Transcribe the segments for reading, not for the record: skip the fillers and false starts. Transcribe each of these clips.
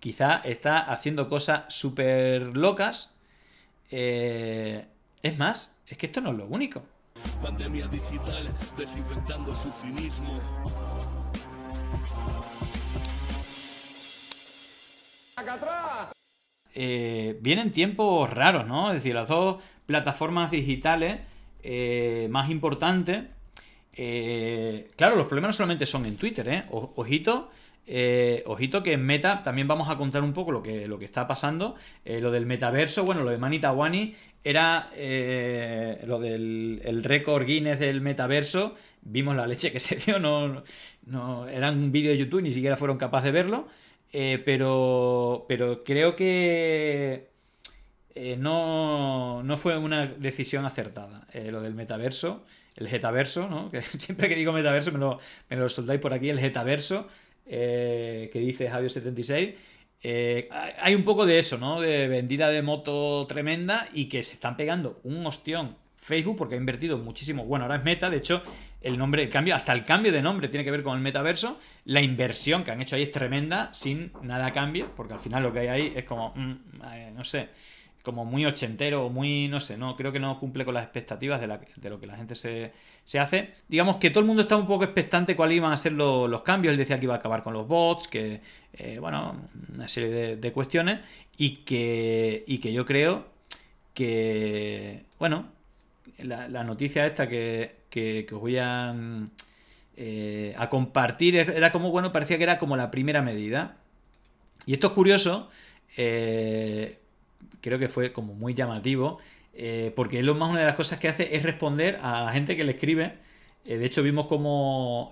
quizá está haciendo cosas súper locas. Es más, es que esto no es lo único. Pandemia digital, desinfectando su cinismo. Vienen tiempos raros, ¿no? Es decir, las dos plataformas digitales más importantes. Claro, los problemas no solamente son en Twitter, ¿eh? Ojito, ojito que en Meta también vamos a contar un poco lo que está pasando. Lo del metaverso, bueno, lo de Manita Wani era lo del el récord Guinness del metaverso. Vimos la leche que se dio, no era un vídeo de YouTube, ni siquiera fueron capaces de verlo. Pero creo que no fue una decisión acertada lo del metaverso, el getaverso, ¿no? Que siempre que digo metaverso me lo soltáis por aquí, el getaverso, que dice Javier76. Hay un poco de eso, ¿no? De vendida de moto tremenda y que se están pegando un ostión Facebook porque ha invertido muchísimo. Bueno, ahora es Meta, de hecho, el nombre, el cambio, hasta el cambio de nombre tiene que ver con el metaverso. La inversión que han hecho ahí es tremenda, sin nada a cambio, porque al final lo que hay ahí es como, no sé, como muy ochentero o muy, no sé, no creo que no cumple con las expectativas de lo que la gente se hace. Digamos que todo el mundo está un poco expectante cuáles iban a ser los cambios. Él decía que iba a acabar con los bots, que, bueno, una serie de cuestiones y que yo creo bueno, la noticia esta que os voy a compartir era como, bueno, parecía que era como la primera medida. Y esto es curioso, creo que fue como muy llamativo, porque Elon Musk una de las cosas que hace es responder a la gente que le escribe. De hecho, vimos como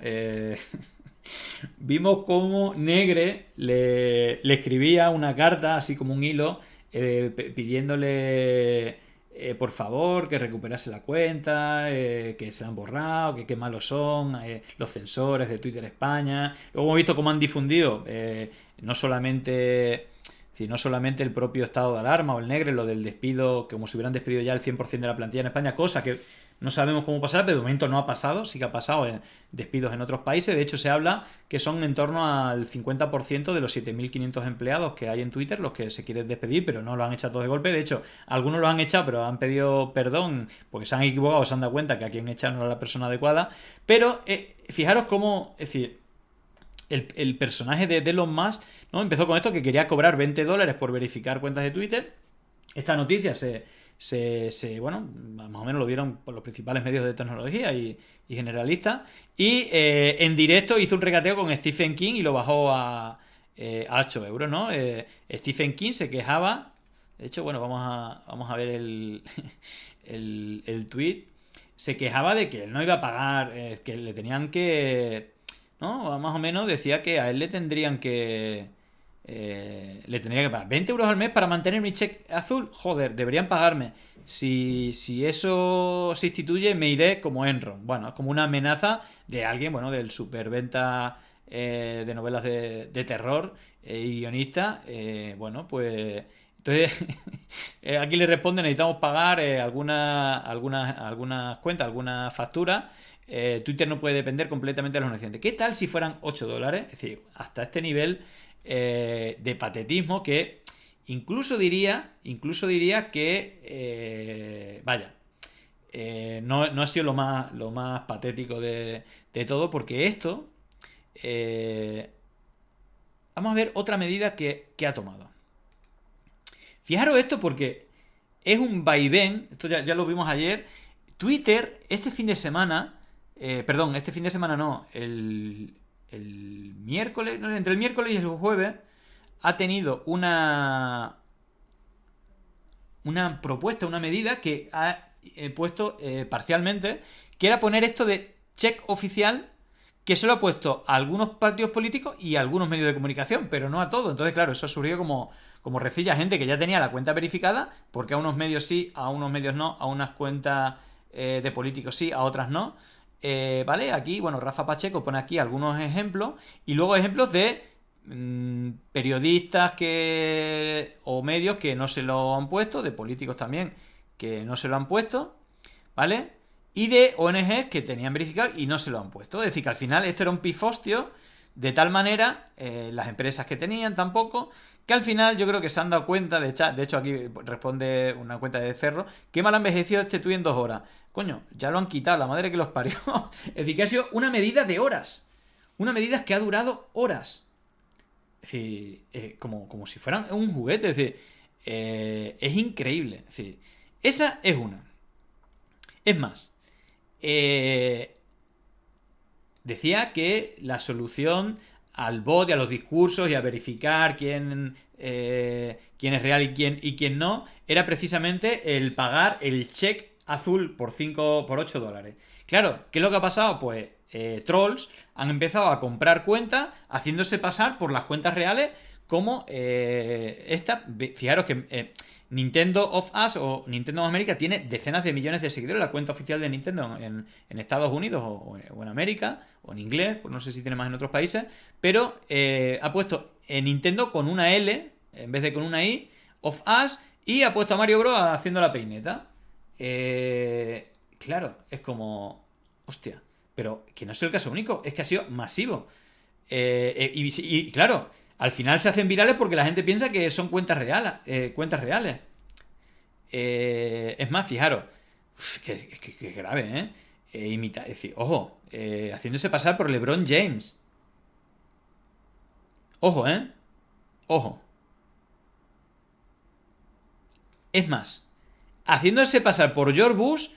Negre le escribía una carta, así como un hilo, pidiéndole por favor que recuperase la cuenta, que se la han borrado, que qué malos son los censores de Twitter España. Luego hemos visto cómo han difundido no solamente no solamente el propio estado de alarma o el negre, lo del despido, como si hubieran despedido ya el 100% de la plantilla en España, cosa que no sabemos cómo pasará, pero de momento no ha pasado, sí que ha pasado despidos en otros países. De hecho, se habla que son en torno al 50% de los 7.500 empleados que hay en Twitter los que se quieren despedir, pero no lo han echado todos de golpe. De hecho, algunos lo han echado, pero han pedido perdón porque se han equivocado, se han dado cuenta que a quien echan no era la persona adecuada. Pero fijaros cómo, es decir, el personaje de Elon Musk, ¿no? Empezó con esto que quería cobrar $20 por verificar cuentas de Twitter. Esta noticia bueno, más o menos lo dieron por los principales medios de tecnología y generalistas. Y en directo hizo un regateo con Stephen King y lo bajó a 8 euros, ¿no? Stephen King se quejaba. De hecho, bueno, vamos a ver el tweet. Se quejaba de que él no iba a pagar, que le tenían que, ¿no? Más o menos decía que a él le tendría que pagar 20 euros al mes para mantener mi check azul. Joder, deberían pagarme. Si eso se instituye, me iré como Enron. Bueno, es como una amenaza de alguien, bueno, del superventa de novelas de terror y guionista. Bueno, pues entonces, aquí le responden, necesitamos pagar algunas cuentas, algunas facturas. Twitter no puede depender completamente de los anunciantes. ¿Qué tal si fueran $8? Es decir, hasta este nivel de patetismo que incluso diría que, vaya, no ha sido lo más patético de todo, porque esto, vamos a ver otra medida que ha tomado. Fijaros esto porque es un vaivén, esto ya lo vimos ayer. Twitter, este fin de semana, perdón, este fin de semana no, el miércoles, no, entre el miércoles y el jueves, ha tenido una propuesta, una medida que ha puesto parcialmente, que era poner esto de check oficial, que solo ha puesto a algunos partidos políticos y a algunos medios de comunicación, pero no a todos. Entonces, claro, eso ha surgido como recilla gente que ya tenía la cuenta verificada, porque a unos medios sí, a unos medios no, a unas cuentas de políticos sí, a otras no. ¿Vale? Aquí, bueno, Rafa Pacheco pone aquí algunos ejemplos y luego ejemplos de periodistas o medios que no se lo han puesto, de políticos también que no se lo han puesto, ¿vale? Y de ONGs que tenían verificado y no se lo han puesto. Es decir, que al final esto era un pifostio De tal manera, las empresas que tenían tampoco, que al final yo creo que se han dado cuenta, de hecho aquí responde una cuenta de Ferro, qué mal ha envejecido este tuit en 2 horas. Coño, ya lo han quitado, la madre que los parió. Es decir, que ha sido una medida de horas. Una medida que ha durado horas. Es decir, como si fueran un juguete. Es decir, es increíble. Es decir, esa es una. Es más, decía que la solución al bot y a los discursos y a verificar quién es real y quién no, era precisamente el pagar el check azul por 8 dólares. Claro, ¿qué es lo que ha pasado? Pues trolls han empezado a comprar cuentas haciéndose pasar por las cuentas reales como esta. Fijaros que Nintendo of Us o Nintendo of America tiene decenas de millones de seguidores, la cuenta oficial de Nintendo en Estados Unidos o en América, o en inglés, pues no sé si tiene más en otros países, pero ha puesto Nintendo con una L en vez de con una I, of Us, y ha puesto a Mario Bros haciendo la peineta. Claro, es como... Hostia, pero que no es el caso único, es que ha sido masivo. Y claro, al final se hacen virales porque la gente piensa que son cuentas reales. Cuentas reales. Es más, fijaros, que grave, ¿eh? Es decir, ojo, haciéndose pasar por LeBron James. Ojo, ¿eh? Ojo. Es más, haciéndose pasar por George Bush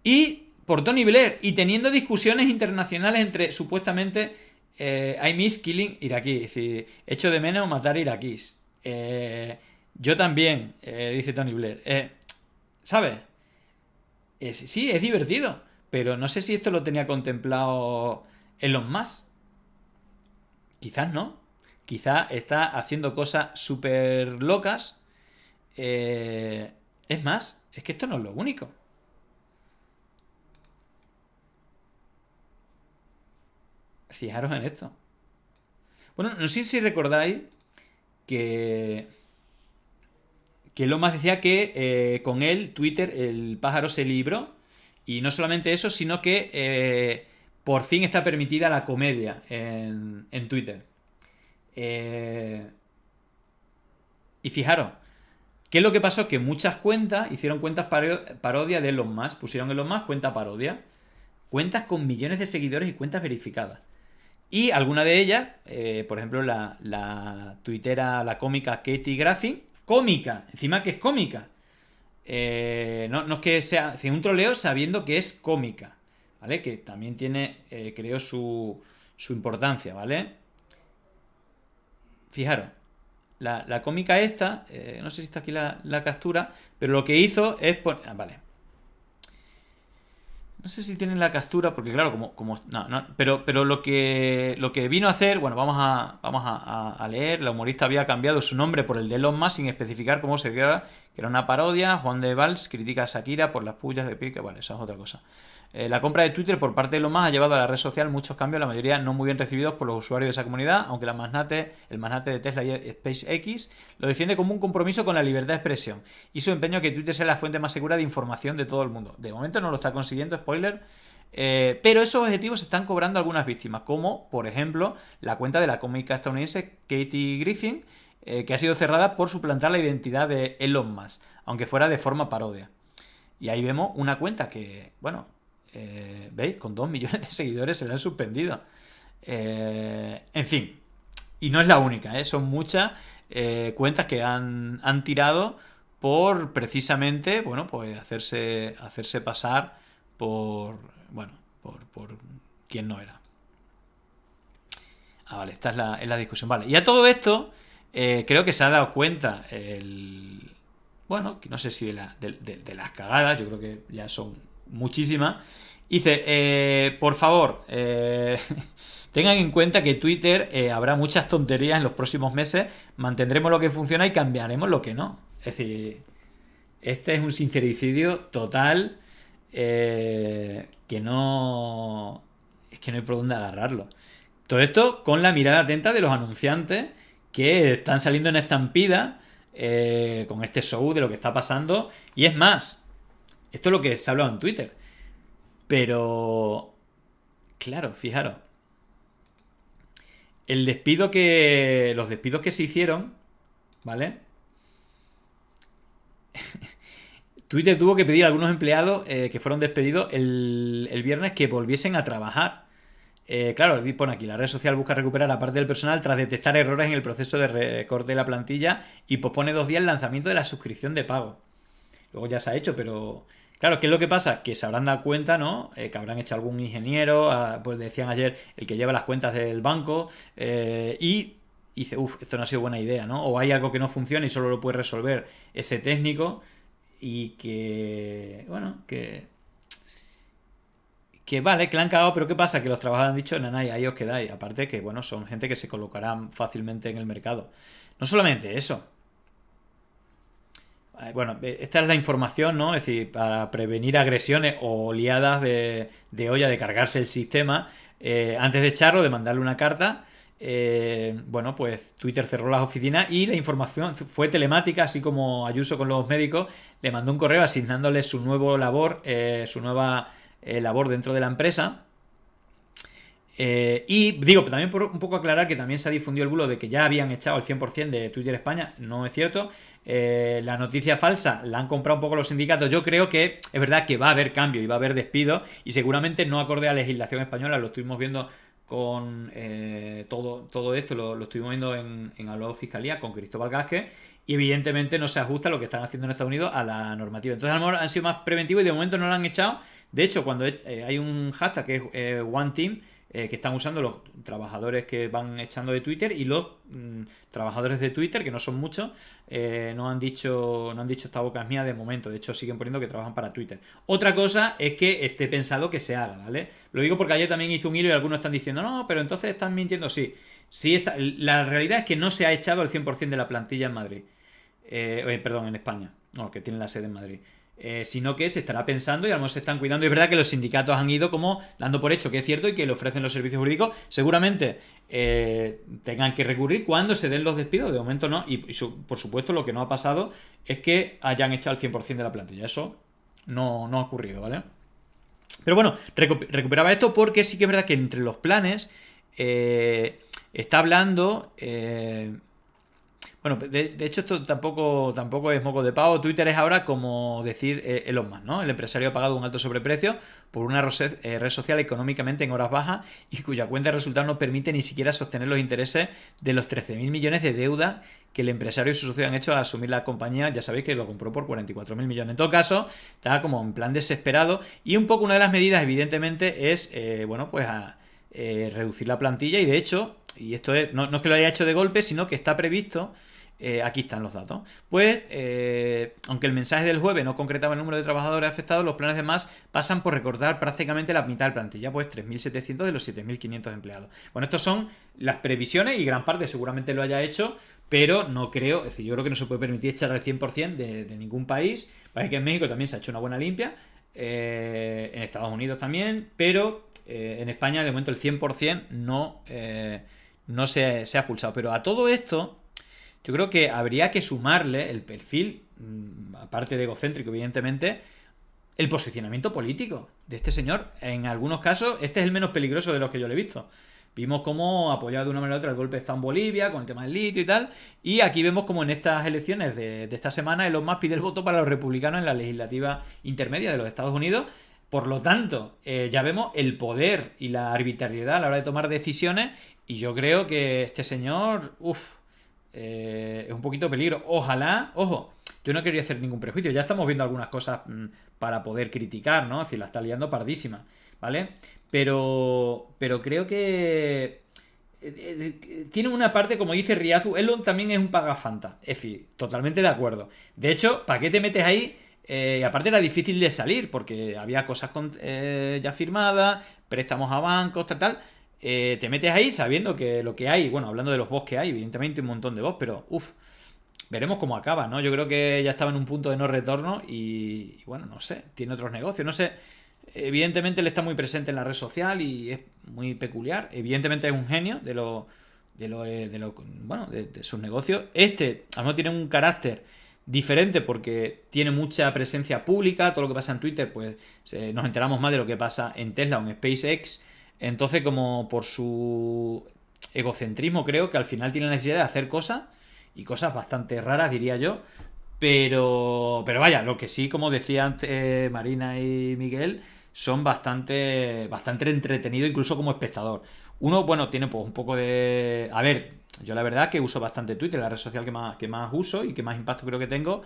y por Tony Blair y teniendo discusiones internacionales entre supuestamente I miss killing iraquí, es decir, echo de menos matar iraquíes. Yo también, dice Tony Blair. ¿Sabes? Sí, es divertido, pero no sé si esto lo tenía contemplado Elon Musk. Quizás no. Quizás está haciendo cosas súper locas. Es más, es que esto no es lo único. Fijaros en esto. Bueno, no sé si recordáis que, que Elon Musk decía que con él Twitter el pájaro se libró. Y no solamente eso, sino que por fin está permitida la comedia en Twitter. Eh, y fijaros, ¿qué es lo que pasó? Que muchas cuentas hicieron cuentas parodia de Elon Musk. Pusieron Elon Musk cuenta parodia. Cuentas con millones de seguidores y cuentas verificadas. Y alguna de ellas, por ejemplo, la tuitera, la cómica Katie Graffin, cómica, encima que es cómica. No es que sea un troleo sabiendo que es cómica, ¿vale? Que también tiene, creo, su importancia, ¿vale? Fijaros, la cómica esta, no sé si está aquí la captura, pero lo que hizo es vale. No sé si tienen la captura, porque claro, no, pero lo que vino a hacer, bueno, vamos a leer. La humorista había cambiado su nombre por el de Elon Musk sin especificar cómo se quedaba, que era una parodia. Juan de Valls critica a Shakira por las pullas de Pique, vale, esa es otra cosa. La compra de Twitter por parte de Elon Musk ha llevado a la red social muchos cambios, la mayoría no muy bien recibidos por los usuarios de esa comunidad, aunque el magnate de Tesla y SpaceX lo defiende como un compromiso con la libertad de expresión y su empeño que Twitter sea la fuente más segura de información de todo el mundo. De momento no lo está consiguiendo, spoiler, pero esos objetivos están cobrando algunas víctimas, como por ejemplo la cuenta de la cómica estadounidense Katie Griffin, que ha sido cerrada por suplantar la identidad de Elon Musk, aunque fuera de forma parodia. Y ahí vemos una cuenta que, bueno, ¿veis? Con 2 millones de seguidores se la han suspendido. En fin, y no es la única, son muchas cuentas que han tirado por precisamente, bueno, pues hacerse pasar por, bueno, por quien no era. Vale, esta es la discusión. Vale, y a todo esto, creo que se ha dado cuenta bueno, no sé si de las cagadas, yo creo que ya son muchísimas. Dice, por favor, tengan en cuenta que Twitter habrá muchas tonterías en los próximos meses, mantendremos lo que funciona y cambiaremos lo que no. Es decir, este es un sincericidio total, que no... Es que no hay por dónde agarrarlo. Todo esto con la mirada atenta de los anunciantes que están saliendo en estampida con este show de lo que está pasando. Y es más, esto es lo que se ha hablado en Twitter. Pero, claro, fijaros. los despidos que se hicieron, ¿vale? Twitter tuvo que pedir a algunos empleados que fueron despedidos el viernes que volviesen a trabajar. Claro, pone aquí, la red social busca recuperar a parte del personal tras detectar errores en el proceso de recorte de la plantilla y pospone 2 días el lanzamiento de la suscripción de pago. Luego ya se ha hecho, pero claro, ¿qué es lo que pasa? Que se habrán dado cuenta, ¿no? Que habrán hecho algún ingeniero, pues decían ayer, el que lleva las cuentas del banco, y dice, uff, esto no ha sido buena idea, ¿no? O hay algo que no funciona y solo lo puede resolver ese técnico y que, bueno, que vale, que la han cagado, pero ¿qué pasa? Que los trabajadores han dicho, nanay, ahí os quedáis. Aparte que, bueno, son gente que se colocarán fácilmente en el mercado. No solamente eso. Bueno, esta es la información, ¿no? Es decir, para prevenir agresiones o oleadas de olla, de cargarse el sistema, antes de echarlo, de mandarle una carta, bueno, pues Twitter cerró las oficinas y la información fue telemática, así como Ayuso con los médicos, le mandó un correo asignándole su nuevo labor, su nueva labor dentro de la empresa. Y digo, también por un poco aclarar que también se ha difundido el bulo de que ya habían echado el 100% de Twitter España. No es cierto. La noticia falsa la han comprado un poco los sindicatos. Yo creo que es verdad que va a haber cambio y va a haber despido y seguramente no acorde a la legislación española. Lo estuvimos viendo con todo esto, lo estuvimos viendo en Hablado Fiscalía con Cristóbal Gázquez y evidentemente no se ajusta lo que están haciendo en Estados Unidos a la normativa. Entonces a lo mejor han sido más preventivos y de momento no lo han echado. De hecho, cuando hay un hashtag que es One Team, que están usando los trabajadores que van echando de Twitter y los trabajadores de Twitter, que no son muchos, no han dicho esta boca es mía de momento. De hecho, siguen poniendo que trabajan para Twitter. Otra cosa es que esté pensado que se haga, ¿vale? Lo digo porque ayer también hice un hilo y algunos están diciendo, no, pero entonces están mintiendo. Sí, sí está. La realidad es que no se ha echado el 100% de la plantilla en Madrid. Perdón, en España. No, que tiene la sede en Madrid. Sino que se estará pensando y a lo mejor se están cuidando. Y es verdad que los sindicatos han ido como dando por hecho que es cierto y que le ofrecen los servicios jurídicos. Seguramente tengan que recurrir cuando se den los despidos. De momento no. Y por supuesto lo que no ha pasado es que hayan echado el 100% de la plantilla. Eso no ha ocurrido, ¿vale? Pero bueno, recuperaba esto porque sí que es verdad que entre los planes está hablando... bueno, de hecho esto tampoco es moco de pavo. Twitter es ahora como decir Elon Musk, ¿no? El empresario ha pagado un alto sobreprecio por una red social económicamente en horas bajas y cuya cuenta de resultados no permite ni siquiera sostener los intereses de los 13.000 millones de deuda que el empresario y su socio han hecho al asumir la compañía. Ya sabéis que lo compró por 44.000 millones. En todo caso, está como en plan desesperado y un poco una de las medidas evidentemente es, bueno, pues reducir la plantilla y de hecho, y esto no es que lo haya hecho de golpe, sino que está previsto. Aquí están los datos. Pues, aunque el mensaje del jueves no concretaba el número de trabajadores afectados, los planes de más pasan por recortar prácticamente la mitad de la plantilla, pues 3.700 de los 7.500 empleados. Bueno, estas son las previsiones y gran parte seguramente lo haya hecho, pero no creo, es decir, yo creo que no se puede permitir echar al 100% de ningún país. Parece que en México también se ha hecho una buena limpia, en Estados Unidos también, pero en España de momento el 100% no se ha expulsado. Pero a todo esto yo creo que habría que sumarle el perfil, aparte de egocéntrico, evidentemente, el posicionamiento político de este señor. En algunos casos, este es el menos peligroso de los que yo le he visto. Vimos cómo apoyaba de una manera u otra el golpe de Estado en Bolivia, con el tema del litio y tal. Y aquí vemos como en estas elecciones de esta semana, Elon Musk pide el voto para los republicanos en la legislativa intermedia de los Estados Unidos. Por lo tanto, ya vemos el poder y la arbitrariedad a la hora de tomar decisiones. Y yo creo que este señor, es un poquito peligro. Ojalá, ojo, yo no quería hacer ningún prejuicio. Ya estamos viendo algunas cosas para poder criticar, ¿no? Es decir, la está liando pardísima, ¿vale? Pero creo que tiene una parte, como dice Riazu, Elon también es un pagafanta. Es decir, totalmente de acuerdo. De hecho, ¿para qué te metes ahí? Aparte era difícil de salir porque había cosas ya firmadas, préstamos a bancos, tal. Te metes ahí sabiendo que lo que hay, bueno, hablando de los bots que hay, evidentemente un montón de bots, pero veremos cómo acaba, ¿no? Yo creo que ya estaba en un punto de no retorno y bueno, no sé, tiene otros negocios, no sé. Evidentemente él está muy presente en la red social y es muy peculiar. Evidentemente es un genio bueno, de sus negocios. A lo mejor tiene un carácter diferente porque tiene mucha presencia pública. Todo lo que pasa en Twitter, pues nos enteramos más de lo que pasa en Tesla o en SpaceX. Entonces, como por su egocentrismo, creo, que al final tienen la necesidad de hacer cosas, y cosas bastante raras, diría yo. Pero vaya, lo que sí, como decía antes Marina y Miguel, son bastante entretenido incluso como espectador. Uno, bueno, tiene pues un poco de... A ver, yo la verdad que uso bastante Twitter, la red social que más uso y que más impacto creo que tengo.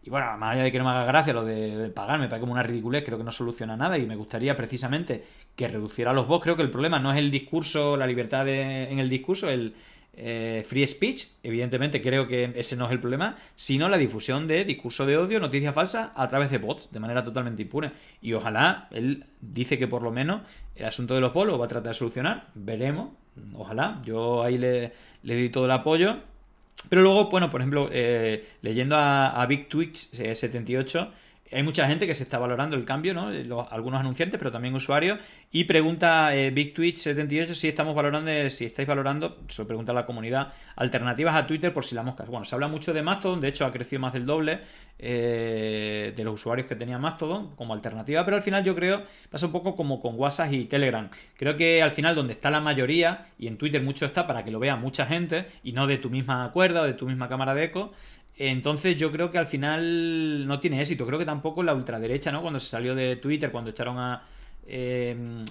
Y bueno, más allá de que no me haga gracia lo de pagar, me parece como una ridiculez, creo que no soluciona nada y me gustaría precisamente que reduciera los bots. Creo que el problema no es el discurso, la libertad en el discurso, el free speech, evidentemente creo que ese no es el problema, sino la difusión de discurso de odio, noticias falsas a través de bots, de manera totalmente impune. Y ojalá, él dice que por lo menos el asunto de los bots lo va a tratar de solucionar, veremos, ojalá, yo ahí le doy todo el apoyo. Pero luego, bueno, por ejemplo, leyendo a Big Twitch 78, hay mucha gente que se está valorando el cambio, ¿no? Algunos anunciantes, pero también usuarios. Y pregunta Big Twitch 78 si estáis valorando, se lo pregunta a la comunidad, alternativas a Twitter por si la mosca. Bueno, se habla mucho de Mastodon, de hecho ha crecido más del doble de los usuarios que tenía Mastodon como alternativa, pero al final yo creo pasa un poco como con WhatsApp y Telegram. Creo que al final donde está la mayoría, y en Twitter mucho está para que lo vea mucha gente y no de tu misma cuerda o de tu misma cámara de eco. Entonces yo creo que al final no tiene éxito. Creo que tampoco la ultraderecha, ¿no? Cuando se salió de Twitter, cuando echaron a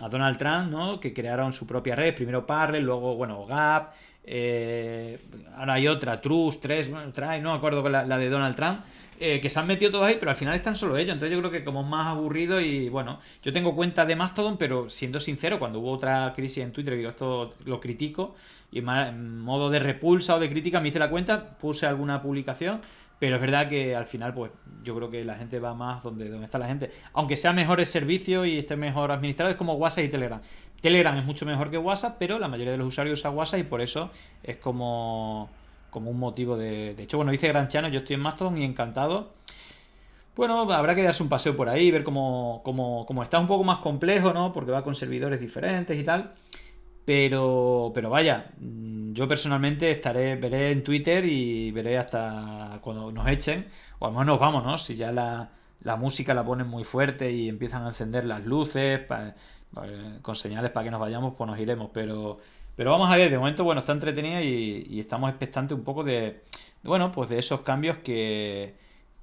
Donald Trump, ¿no? Que crearon su propia red, primero Parler, luego, bueno, Gap, ahora hay otra, Trust, Tres, bueno, Try, no me acuerdo con la de Donald Trump, que se han metido todos ahí, pero al final están solo ellos. Entonces yo creo que como es más aburrido y bueno, yo tengo cuenta de Mastodon, pero siendo sincero, cuando hubo otra crisis en Twitter, que yo esto lo critico, y en modo de repulsa o de crítica me hice la cuenta, puse alguna publicación, pero es verdad que al final, pues yo creo que la gente va más donde está la gente. Aunque sea mejor el servicio y esté mejor administrado, es como WhatsApp y Telegram. Telegram es mucho mejor que WhatsApp, pero la mayoría de los usuarios usa WhatsApp y por eso es como un motivo de hecho, bueno, dice Gran Chano, yo estoy en Mastodon y encantado. Bueno, habrá que darse un paseo por ahí, ver cómo está un poco más complejo, ¿no? Porque va con servidores diferentes y tal. Pero vaya, yo personalmente veré en Twitter y veré hasta cuando nos echen, o al menos nos vamos, ¿no? Si ya la música la ponen muy fuerte y empiezan a encender las luces con señales para que nos vayamos, pues nos iremos. Pero vamos a ver, de momento, bueno, está entretenida y estamos expectantes un poco bueno, pues de esos cambios que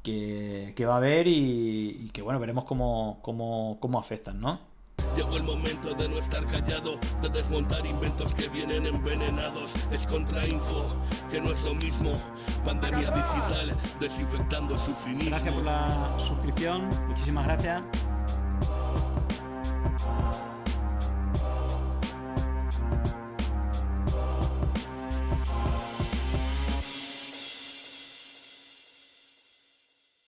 va a haber y que, bueno, veremos cómo afectan, ¿no? Llegó el momento de no estar callado, de desmontar inventos que vienen envenenados. Es contrainfo, que no es lo mismo. Pandemia digital, desinfectando su cinismo. Gracias por la suscripción, muchísimas gracias.